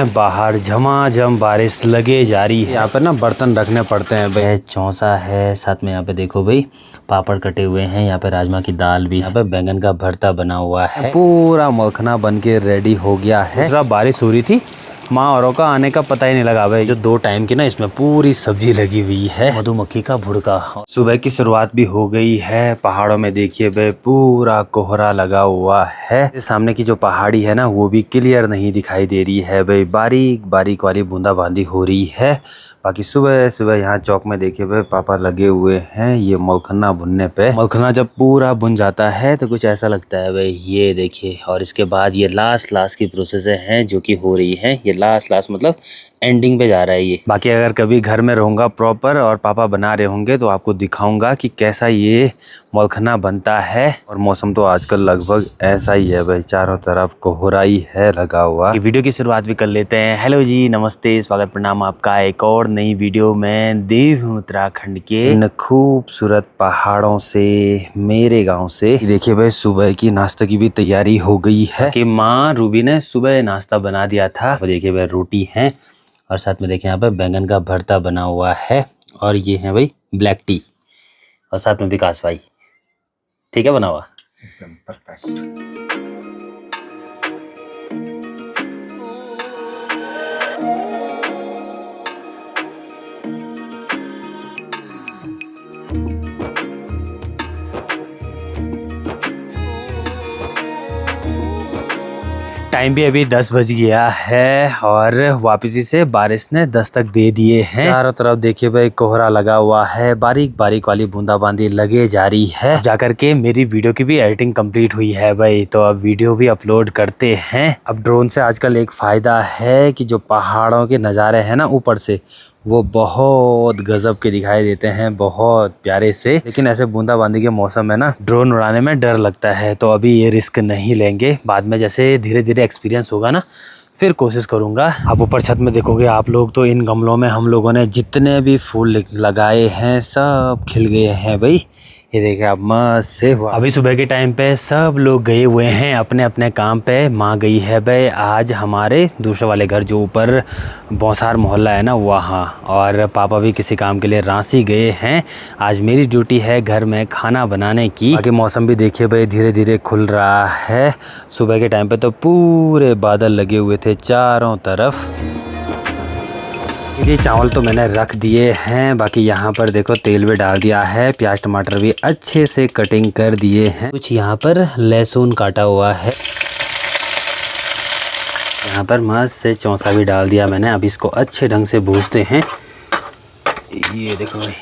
हैं बाहर, झमाझम बारिश लगे जा रही है। यहाँ पर ना बर्तन रखने पड़ते हैं भाई। चौंसा है, साथ में यहाँ पे देखो भाई पापड़ कटे हुए हैं, यहाँ पे राजमा की दाल भी, यहाँ पे बैंगन का भरता बना हुआ है, पूरा मखना बन के रेडी हो गया है। दूसरा बारिश हो रही थी, माँ औरों का आने का पता ही नहीं लगा भाई। जो 2 टाइम की ना इसमें पूरी सब्जी लगी हुई है, मधुमक्खी का भुड़का। सुबह की शुरुआत भी हो गई है। पहाड़ों में देखिए भाई पूरा कोहरा लगा हुआ है। सामने की जो पहाड़ी है ना वो भी क्लियर नहीं दिखाई दे रही है भाई, बारीक बारीक वाली बूंदाबांदी हो रही है। बाकी सुबह सुबह यहाँ चौक में देखिए भाई पापा लगे हुए हैं ये मलखना भुनने पे। मलखना जब पूरा बुन जाता है तो कुछ ऐसा लगता है भाई, ये देखिए। और इसके बाद ये लास्ट की प्रोसेस है जो कि हो रही है। ये लास्ट मतलब एंडिंग पे जा रहा है ये। बाकी अगर कभी घर में रहूँगा प्रॉपर और पापा बना रहे होंगे तो आपको दिखाऊंगा कि कैसा ये मलखना बनता है। और मौसम तो आजकल लगभग ऐसा ही है भाई, चारों तरफ कोहरा ही है लगा हुआ। वीडियो की शुरुआत भी कर लेते हैं। हेलो जी, नमस्ते, स्वागत प्रणाम आपका एक और नई वीडियो में। देव उत्तराखंड के इन खूबसूरत पहाड़ों से, मेरे गाँव से। देखिए भाई सुबह की नाश्ते की भी तैयारी हो गई है कि माँ रूबी ने सुबह नाश्ता बना दिया था। देखिए भाई रोटी है और साथ में देखिए यहाँ पे बैंगन का भरता बना हुआ है। और ये है भाई ब्लैक टी और साथ में विकास भाई। ठीक है बना हुआ एकदम परफेक्ट। टाइम भी अभी 10 बज गया है और वापसी से बारिश ने दस्तक दे दिए हैं। चारों तरफ देखिए भाई कोहरा लगा हुआ है, बारीक बारीक वाली बूंदाबांदी लगे जा रही है। जाकर के मेरी वीडियो की भी एडिटिंग कंप्लीट हुई है भाई, तो अब वीडियो भी अपलोड करते हैं। अब ड्रोन से आजकल एक फ़ायदा है कि जो पहाड़ों के नज़ारे हैं ना ऊपर से, वो बहुत गजब के दिखाई देते हैं, बहुत प्यारे से। लेकिन ऐसे बूंदाबांदी के मौसम में ना ड्रोन उड़ाने में डर लगता है, तो अभी ये रिस्क नहीं लेंगे। बाद में जैसे धीरे धीरे एक्सपीरियंस होगा ना फिर कोशिश करूंगा। आप ऊपर छत में देखोगे आप लोग तो इन गमलों में हम लोगों ने जितने भी फूल लगाए हैं सब खिल गए हैं भाई। ये देखिए आप मस्त से हुआ। अभी सुबह के टाइम पे सब लोग गए हुए हैं अपने अपने काम पे। माँ गई है भाई आज हमारे दूसरे वाले घर जो ऊपर बौसार मोहल्ला है ना वहाँ, और पापा भी किसी काम के लिए रांची गए हैं। आज मेरी ड्यूटी है घर में खाना बनाने की। बाकी मौसम भी देखिए भाई धीरे धीरे खुल रहा है। सुबह के टाइम पे तो पूरे बादल लगे हुए थे चारों तरफ। ये चावल तो मैंने रख दिए हैं। बाकी यहाँ पर देखो तेल भी डाल दिया है, प्याज टमाटर भी अच्छे से कटिंग कर दिए हैं। कुछ यहाँ पर लहसुन काटा हुआ है, यहाँ पर मस्त से चौंसा भी डाल दिया मैंने। अब इसको अच्छे ढंग से भूनते हैं। ये देखो भाई,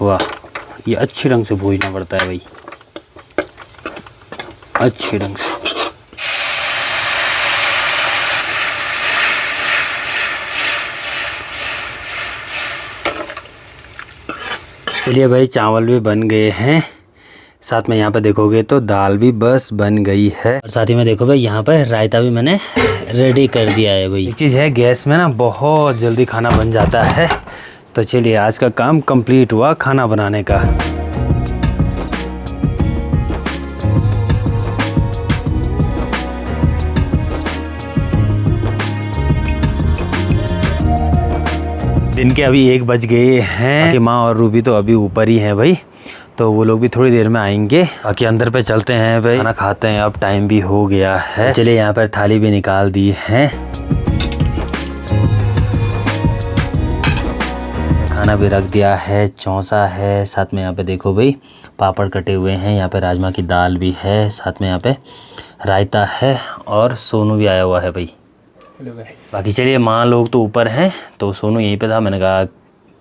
वाह, ये अच्छे ढंग से भूनना पड़ता है भाई, अच्छे ढंग से। चलिए भाई चावल भी बन गए हैं, साथ में यहाँ पे देखोगे तो दाल भी बस बन गई है। और साथ ही में देखो भाई यहाँ पे रायता भी मैंने रेडी कर दिया है भाई। एक चीज़ है गैस में ना बहुत जल्दी खाना बन जाता है। तो चलिए आज का काम कंप्लीट हुआ खाना बनाने का। दिन के अभी 1 बज गए हैं कि माँ और रूबी तो अभी ऊपर ही हैं भाई, तो वो लोग भी थोड़ी देर में आएंगे। बाकी अंदर पे चलते हैं भाई, खाना खाते हैं, अब टाइम भी हो गया है। चलिए यहाँ पर थाली भी निकाल दी है, खाना भी रख दिया है, चौंसा है, साथ में यहाँ पे देखो भाई पापड़ कटे हुए हैं, यहाँ पे राजमा की दाल भी है, साथ में यहाँ पे रायता है और सोनू भी आया हुआ है भाई। बाकी चलिए माँ लोग तो ऊपर हैं तो सोनू यहीं पे था। मैंने कहा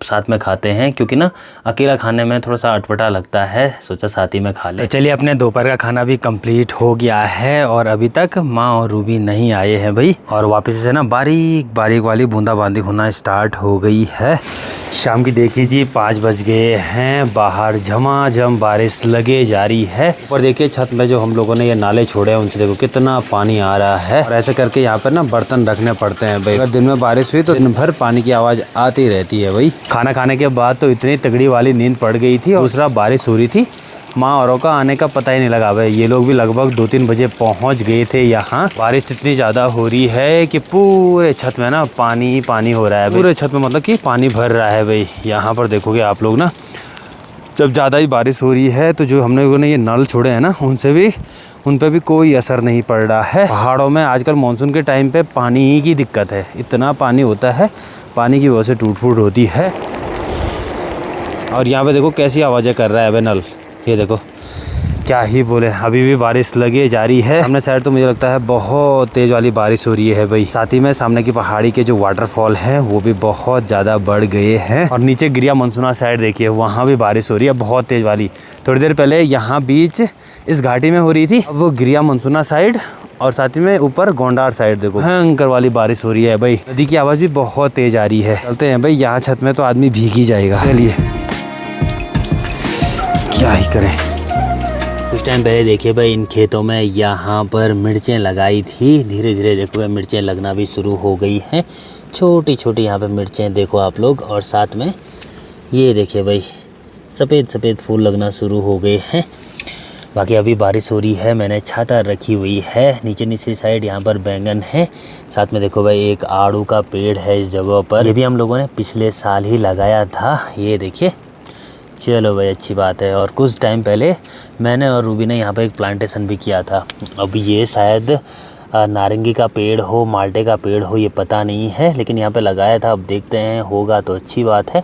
साथ में खाते हैं, क्योंकि ना अकेला खाने में थोड़ा सा अटपटा लगता है, सोचा साथ ही में खा ले। तो चलिए अपने दोपहर का खाना भी कंप्लीट हो गया है और अभी तक माँ और रूबी नहीं आए हैं भाई। और वापस से ना बारीक बारीक वाली बूंदाबांदी होना स्टार्ट हो गई है। शाम की देखिए जी 5 बज गए हैं, बाहर झमाझम बारिश लगे जा रही है। ऊपर देखिए छत में जो हम लोगों ने ये नाले छोड़े हैं उनसे देखो कितना पानी आ रहा है। और ऐसे करके यहाँ पर ना बर्तन रखने पड़ते हैं भाई, अगर दिन में बारिश हुई तो दिन भर पानी की आवाज़ आती रहती है भाई। खाना खाने के बाद तो इतनी तगड़ी वाली नींद पड़ गई थी और दूसरा बारिश हो रही थी माँ औरों का आने का पता ही नहीं लगा भाई। ये लोग भी लगभग 2-3 बजे पहुंच गए थे यहाँ। बारिश इतनी ज़्यादा हो रही है कि पूरे छत में ना पानी ही पानी हो रहा है। पूरे छत में मतलब कि पानी भर रहा है भाई। यहाँ पर देखोगे आप लोग ना, जब ज़्यादा ही बारिश हो रही है तो जो हम लोगों ने ये नल छोड़े हैं ना, उन पे भी कोई असर नहीं पड़ रहा है। पहाड़ों में आजकल मानसून के टाइम पे पानी ही की दिक्कत है। इतना पानी होता है, पानी की वजह से टूट फूट होती है। और यहाँ पे देखो कैसी आवाज़ें कर रहा है भाई नल। ये देखो, क्या ही बोले, अभी भी बारिश लगे जा रही है। सामने साइड तो मुझे लगता है बहुत तेज़ वाली बारिश हो रही है भाई। साथ ही में सामने की पहाड़ी के जो वाटरफॉल हैं वो भी बहुत ज़्यादा बढ़ गए हैं। और नीचे गिरिया मनसूना साइड देखिए, वहाँ भी बारिश हो रही है बहुत तेज़ वाली। थोड़ी देर पहले यहाँ बीच इस घाटी में हो रही थी, अब वो गिरिया मनसूना साइड और साथ ही में ऊपर गोंडार साइड देखो भयंकर वाली बारिश हो रही है भाई। नदी की आवाज़ भी बहुत तेज़ आ रही है। चलते हैं भाई, यहाँ छत में तो आदमी भीग ही जाएगा। चलिए क्या ही करें। कुछ टाइम पहले देखिए भाई, इन खेतों में यहाँ पर मिर्चें लगाई थी। धीरे धीरे देखो भाई मिर्चें लगना भी शुरू हो गई हैं। छोटी छोटी यहाँ पे मिर्चें देखो आप लोग। और साथ में ये देखिए भाई सफ़ेद सफ़ेद फूल लगना शुरू हो गए हैं। बाकी अभी बारिश हो रही है, मैंने छाता रखी हुई है। नीचे साइड यहाँ पर बैंगन है। साथ में देखो भाई एक आड़ू का पेड़ है इस जगह पर। ये भी हम लोगों ने पिछले साल ही लगाया था। ये देखिए, चलो भाई अच्छी बात है। और कुछ टाइम पहले मैंने और रूबी ने यहाँ पर एक प्लांटेशन भी किया था। अब ये शायद नारंगी का पेड़ हो, माल्टे का पेड़ हो, ये पता नहीं है, लेकिन यहाँ पे लगाया था। अब देखते हैं, होगा तो अच्छी बात है।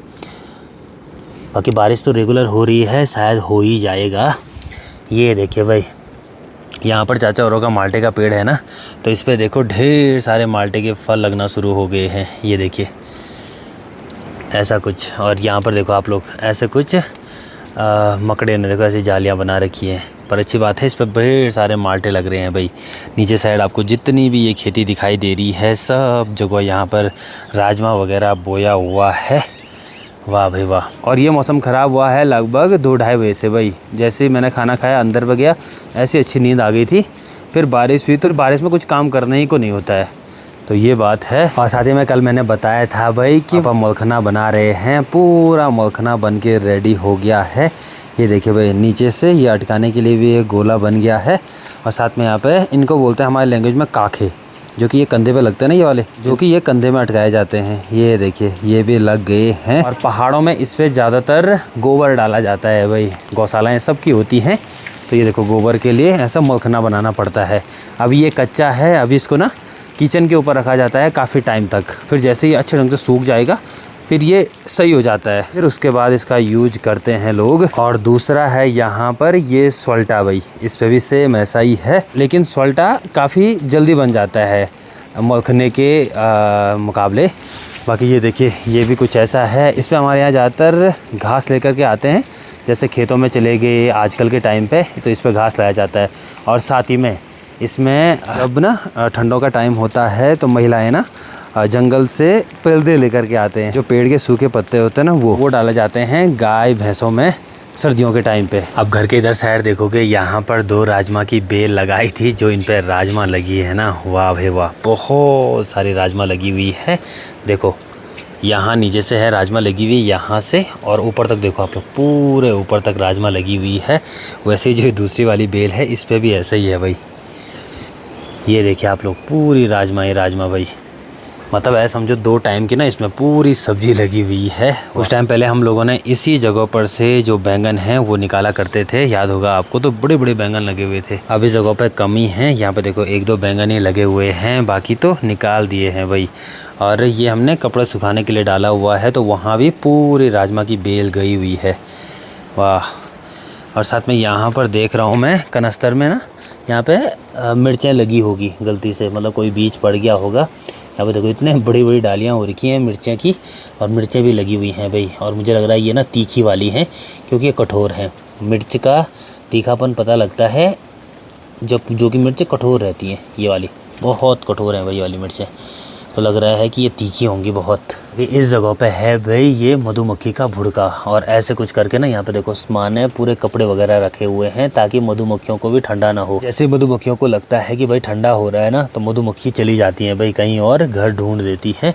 बाकी बारिश तो रेगुलर हो रही है, शायद हो ही जाएगा। ये देखिए भाई, यहाँ पर चाचा औरों का माल्टे का पेड़ है ना, तो इस पर देखो ढेर सारे माल्टे के फल लगना शुरू हो गए हैं। ये देखिए ऐसा कुछ। और यहाँ पर देखो आप लोग ऐसे कुछ मकड़े ने देखो ऐसी जालियाँ बना रखी हैं। पर अच्छी बात है, इस पर ढेर सारे माल्टे लग रहे हैं भाई। नीचे साइड आपको जितनी भी ये खेती दिखाई दे रही है, सब जगह यहाँ पर राजमा वगैरह बोया हुआ है। वाह भाई वाह। और ये मौसम ख़राब हुआ है लगभग 2-2:30 बजे से भाई। जैसे ही मैंने खाना खाया अंदर पे गया, ऐसी अच्छी नींद आ गई थी। फिर बारिश हुई, तो बारिश में कुछ काम करने ही को नहीं होता है, तो ये बात है। और साथ ही में कल मैंने बताया था भाई कि हम मलखना बना रहे हैं। पूरा मलखना बन के रेडी हो गया है। ये देखिए भाई, नीचे से ये अटकाने के लिए भी एक गोला बन गया है। और साथ में यहाँ पे इनको बोलते हैं हमारे लैंग्वेज में काखे, जो कि ये कंधे पे लगते हैं ना, ये वाले जो कि ये कंधे में अटकाए जाते हैं। ये देखिए ये भी लग गए हैं। और पहाड़ों में इस पे ज़्यादातर गोबर डाला जाता है भाई। गौशालाएँ सब की होती हैं, तो ये देखो गोबर के लिए ऐसा मलखना बनाना पड़ता है। अभी ये कच्चा है, अभी इसको ना किचन के ऊपर रखा जाता है काफ़ी टाइम तक। फिर जैसे ही अच्छे ढंग से सूख जाएगा, फिर ये सही हो जाता है। फिर उसके बाद इसका यूज करते हैं लोग। और दूसरा है यहाँ पर ये सोल्टा भाई, इस पे भी सेम ऐसा ही है, लेकिन सोल्टा काफ़ी जल्दी बन जाता है मलखने के मुकाबले। बाकी ये देखिए ये भी कुछ ऐसा है। इस पर हमारे यहाँ ज़्यादातर घास लेकर के आते हैं। जैसे खेतों में चले गए आजकल के टाइम पे, तो इस पर घास लाया जाता है। और साथ ही में इसमें अब ना ठंडों का टाइम होता है, तो महिलाएं ना जंगल से पेड़ लेकर के आते हैं। जो पेड़ के सूखे पत्ते होते हैं ना, वो डाले जाते हैं गाय भैंसों में सर्दियों के टाइम पे। अब घर के इधर साइड देखोगे, यहाँ पर 2 राजमा की बेल लगाई थी। जो इन पे राजमा लगी है ना, वाह भाई वाह, बहुत सारी राजमा लगी हुई है। देखो यहाँ नीचे से है राजमा लगी हुई, यहाँ से और ऊपर तक देखो आप लोग, पूरे ऊपर तक राजमा लगी हुई है। वैसे ही जो दूसरी वाली बेल है, इस पर भी ऐसा ही है भाई। ये देखिए आप लोग, पूरी राजमा ही राजमा भाई। मतलब है समझो 2 टाइम की ना इसमें पूरी सब्जी लगी हुई है। कुछ टाइम पहले हम लोगों ने इसी जगह पर से जो बैंगन हैं वो निकाला करते थे, याद होगा आपको, तो बड़े बड़े बैंगन लगे हुए थे। अब इस जगह पे कमी है। यहाँ पे देखो 1-2 बैंगन ही लगे हुए हैं, बाकी तो निकाल दिए हैं भाई। और ये हमने कपड़े सुखाने के लिए डाला हुआ है, तो वहाँ भी पूरी राजमा की बेल गई हुई है। वाह। और साथ में यहाँ पर देख रहा हूँ मैं कनस्तर में ना, यहाँ पे मिर्चें लगी होगी गलती से, मतलब कोई बीज पड़ गया होगा। यहाँ पे देखो इतने बड़ी बड़ी डालियाँ हो रखी हैं मिर्चें की, और मिर्चें भी लगी हुई हैं भाई। और मुझे लग रहा है ये ना तीखी वाली हैं, क्योंकि ये कठोर हैं। मिर्च का तीखापन पता लगता है जब जो कि मिर्चें कठोर रहती हैं। ये वाली बहुत कठोर हैं भाई, ये वाली मिर्चें, तो लग रहा है कि ये तीखी होंगी बहुत। इस जगह पे है भाई ये मधुमक्खी का भुड़का। और ऐसे कुछ करके ना यहाँ पे देखो सामान है, पूरे कपड़े वगैरह रखे हुए हैं, ताकि मधुमक्खियों को भी ठंडा ना हो। जैसे मधुमक्खियों को लगता है कि भाई ठंडा हो रहा है ना, तो मधुमक्खी चली जाती हैं भाई कहीं और, घर ढूंढ देती हैं।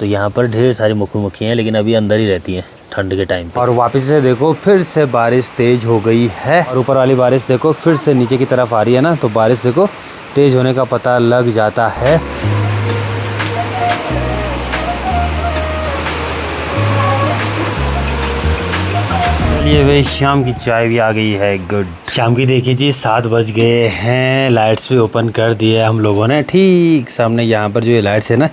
तो यहाँ पर ढेर सारी मधुमक्खियाँ हैं, लेकिन अभी अंदर ही रहती हैं ठंड के टाइम पे। और वापस से देखो फिर से बारिश तेज हो गई है, और ऊपर वाली बारिश देखो फिर से नीचे की तरफ आ रही है ना, तो बारिश देखो तेज होने का पता लग जाता है। चलिए भाई, शाम की चाय भी आ गई है। गुड। शाम की देखिए जी 7 बज गए हैं, लाइट्स भी ओपन कर दिए हम लोगों ने। ठीक सामने यहाँ पर जो ये लाइट्स है ना,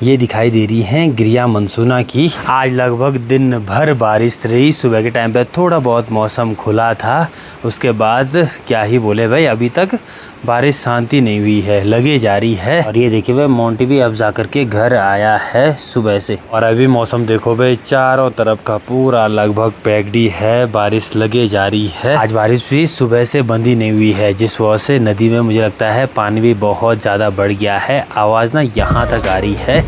ये दिखाई दे रही हैं गिरिया मनसूना की। आज लगभग दिन भर बारिश रही। सुबह के टाइम पे थोड़ा बहुत मौसम खुला था, उसके बाद क्या ही बोले भाई, अभी तक बारिश शांति नहीं हुई है, लगे जा रही है। और ये देखिए भाई, मोंटी भी अब जा करके घर आया है सुबह से। और अभी मौसम देखो भाई, चारों तरफ का पूरा लगभग पैकडी है, बारिश लगे जा रही है। आज बारिश भी सुबह से बंद ही नहीं हुई है, जिस वजह से नदी में मुझे लगता है पानी भी बहुत ज़्यादा बढ़ गया है। आवाज़ ना यहाँ तक आ रही है।